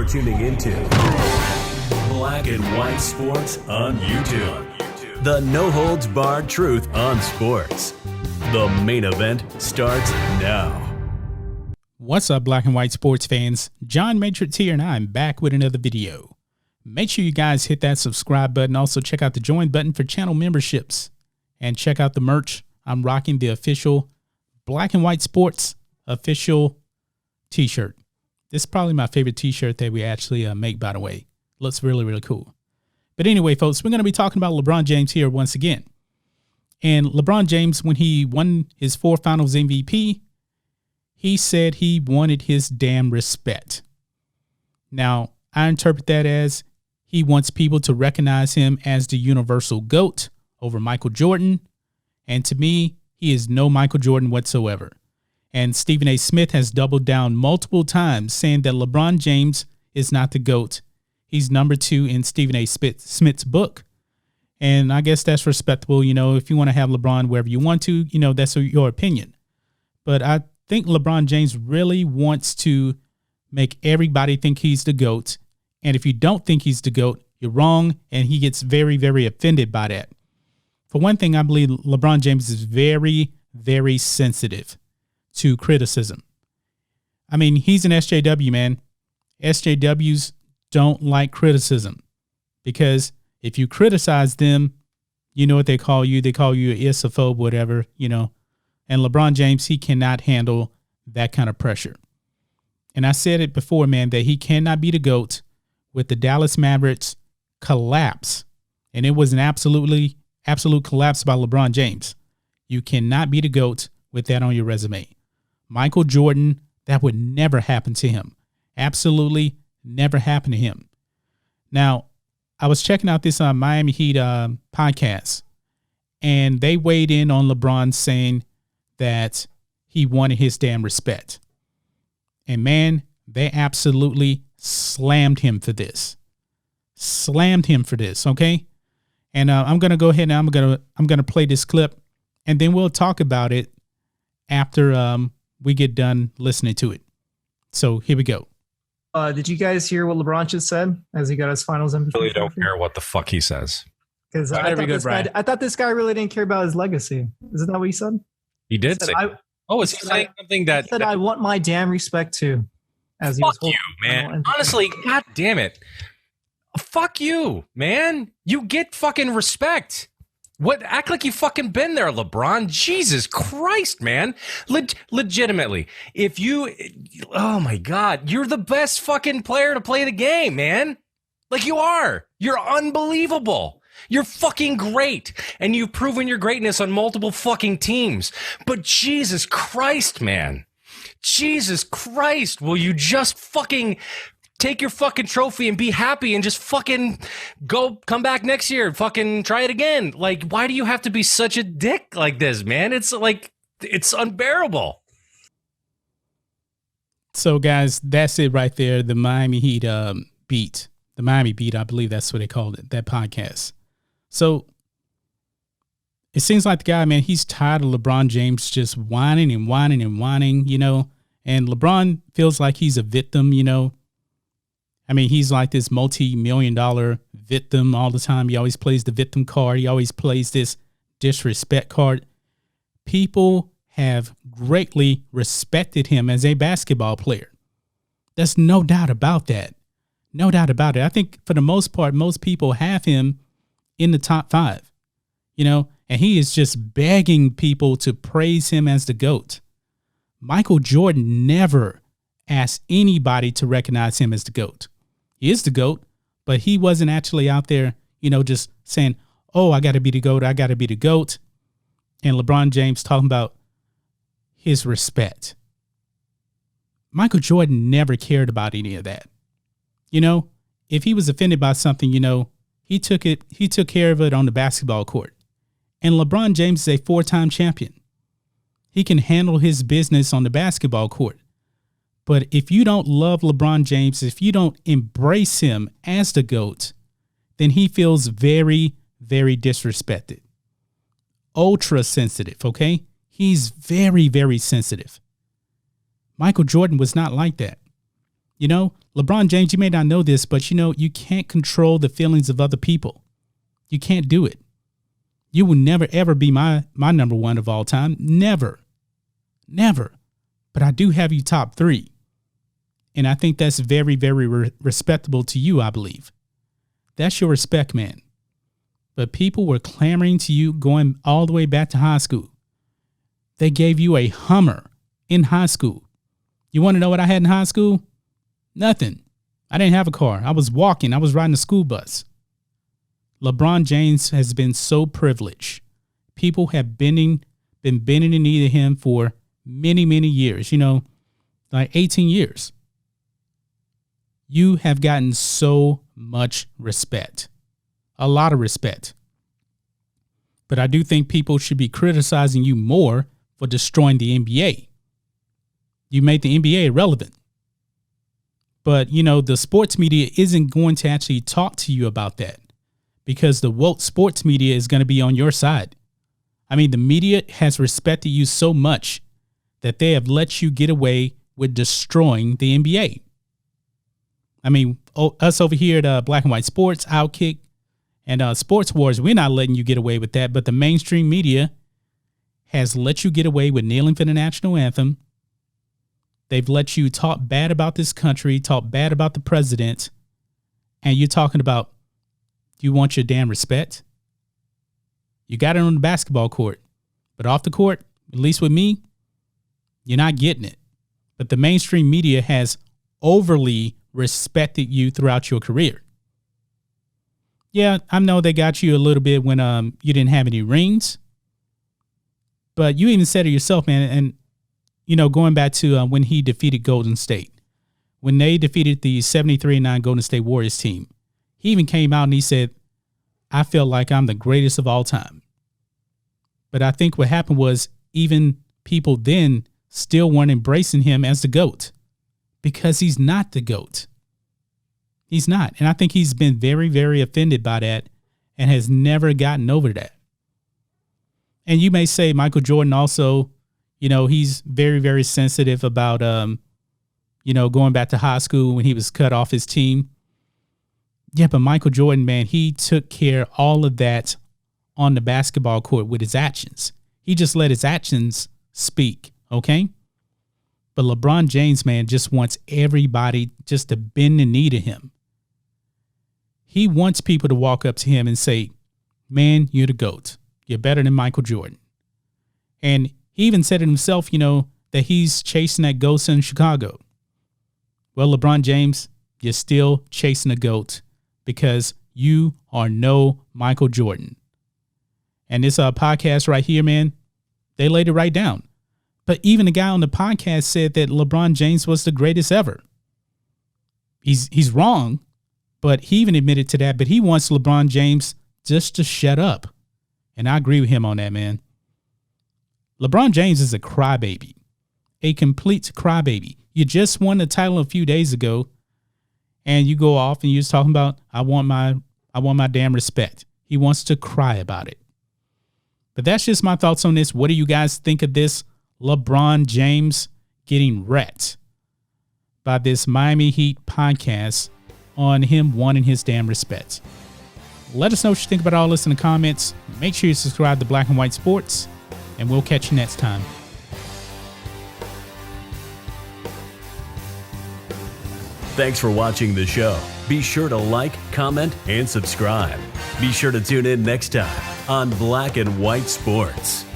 You're tuning into Black and White Sports on YouTube. The no-holds-barred truth on sports. The main event starts now. What's up, Black and White sports fans? John Matrix here, and I'm back with another video. Make sure you guys hit that subscribe button. Also, check out the join button for channel memberships. And check out the merch. I'm rocking the official Black and White Sports official t-shirt. This is probably my favorite t-shirt that we actually make, by the way. Looks really, really cool. But anyway, folks, we're going to be talking about LeBron James here once again. And LeBron James, when he won his 4 Finals MVP, he said he wanted his damn respect. Now, I interpret that as he wants people to recognize him as the universal GOAT over Michael Jordan. And to me, he is no Michael Jordan whatsoever. And Stephen A. Smith has doubled down multiple times saying that LeBron James is not the GOAT. He's number 2 in Stephen A. Smith's book. And I guess that's respectable. You know, if you want to have LeBron wherever you want to, you know, that's your opinion. But I think LeBron James really wants to make everybody think he's the GOAT. And if you don't think he's the GOAT, you're wrong. And he gets very, very offended by that. For one thing, I believe LeBron James is very, very sensitive to criticism. I mean, he's an SJW, man. SJWs don't like criticism because if you criticize them, you know what they call you. They call you an isophobe, whatever, you know. And LeBron James, he cannot handle that kind of pressure. And I said it before, man, that he cannot be the GOAT with the Dallas Mavericks collapse. And it was an absolute collapse by LeBron James. You cannot be the GOAT with that on your resume. Michael Jordan, that would never happen to him. Absolutely never happen to him. Now, I was checking out this Miami Heat podcast, and they weighed in on LeBron saying that he wanted his damn respect. And man, they absolutely slammed him for this. Slammed him for this, okay? And I'm going to go ahead and I'm going to play this clip, and then we'll talk about it after we get done listening to it. So here we go. Did you guys hear what LeBron just said as he got his finals MVP? I really don't care what the fuck he says. Because I thought this guy really didn't care about his legacy. Isn't that what he said? He did say. Is he saying something that? He said, "I want my damn respect too." As he fuck was you, man. Honestly, god damn it. Fuck you, man. You get fucking respect. What? Act like you fucking been there, LeBron. Jesus Christ, man. Legitimately, if you, oh my God, you're the best fucking player to play the game, man. Like you are. You're unbelievable. You're fucking great. And you've proven your greatness on multiple fucking teams. But Jesus Christ, man. Jesus Christ, will you just fucking take your fucking trophy and be happy and just fucking come back next year and fucking try it again? Like, why do you have to be such a dick like this, man? It's like, it's unbearable. So, guys, that's it right there. The Miami Heat beat. The Miami beat, I believe that's what they called it, that podcast. So, it seems like the guy, man, he's tired of LeBron James just whining and whining and whining, you know. And LeBron feels like he's a victim, you know. I mean, he's like this multi-million-dollar victim all the time. He always plays the victim card. He always plays this disrespect card. People have greatly respected him as a basketball player. There's no doubt about that. No doubt about it. I think for the most part, most people have him in the top 5, you know, and he is just begging people to praise him as the GOAT. Michael Jordan never asked anybody to recognize him as the GOAT. He is the GOAT, but he wasn't actually out there, you know, just saying, oh, I got to be the GOAT. I got to be the GOAT. And LeBron James talking about his respect. Michael Jordan never cared about any of that. You know, if he was offended by something, you know, he took care of it on the basketball court. And LeBron James is a 4-time champion. He can handle his business on the basketball court. But if you don't love LeBron James, if you don't embrace him as the GOAT, then he feels very, very disrespected. Ultra sensitive, okay? He's very, very sensitive. Michael Jordan was not like that. You know, LeBron James, you may not know this, but you can't control the feelings of other people. You can't do it. You will never, ever be my number one of all time. Never. Never. But I do have you top 3. And I think that's very, very respectable to you, I believe. That's your respect, man. But people were clamoring to you going all the way back to high school. They gave you a Hummer in high school. You want to know what I had in high school? Nothing. I didn't have a car. I was walking. I was riding a school bus. LeBron James has been so privileged. People have been bending the knee to him for many, many years, like 18 years. You have gotten so much respect, a lot of respect. But I do think people should be criticizing you more for destroying the NBA. You made the NBA irrelevant. But, the sports media isn't going to actually talk to you about that because the woke sports media is going to be on your side. I mean, the media has respected you so much that they have let you get away with destroying the NBA. I mean, us over here at Black and White Sports, Outkick, and Sports Wars, we're not letting you get away with that. But the mainstream media has let you get away with kneeling for the national anthem. They've let you talk bad about this country, talk bad about the president, and you're talking about you want your damn respect. You got it on the basketball court, but off the court, at least with me, you're not getting it. But the mainstream media has overly respected you throughout your career. Yeah, I know they got you a little bit when you didn't have any rings, but you even said it yourself, man, and going back to when he defeated Golden State, when they defeated the 73-9 Golden State Warriors team, he even came out and he said, I feel like I'm the greatest of all time. But I think what happened was even people then still weren't embracing him as the GOAT because he's not the GOAT. He's not. And I think he's been very, very offended by that and has never gotten over that. And you may say Michael Jordan also, he's very, very sensitive about, going back to high school when he was cut off his team. Yeah, but Michael Jordan, man, he took care of all of that on the basketball court with his actions. He just let his actions speak, okay? But LeBron James, man, just wants everybody just to bend the knee to him. He wants people to walk up to him and say, man, you're the GOAT. You're better than Michael Jordan. And he even said it himself, that he's chasing that ghost in Chicago. Well, LeBron James, you're still chasing a GOAT because you are no Michael Jordan. And this podcast right here, man, they laid it right down. But even the guy on the podcast said that LeBron James was the greatest ever. He's wrong, but he even admitted to that. But he wants LeBron James just to shut up. And I agree with him on that, man. LeBron James is a crybaby, a complete crybaby. You just won the title a few days ago, and you go off and you're just talking about, I want my damn respect. He wants to cry about it. But that's just my thoughts on this. What do you guys think of this LeBron James getting wrecked by this Miami Heat podcast on him wanting his damn respect? Let us know what you think about all this in the comments. Make sure you subscribe to Black and White Sports, and we'll catch you next time. Thanks for watching the show. Be sure to like, comment, and subscribe. Be sure to tune in next time on Black and White Sports.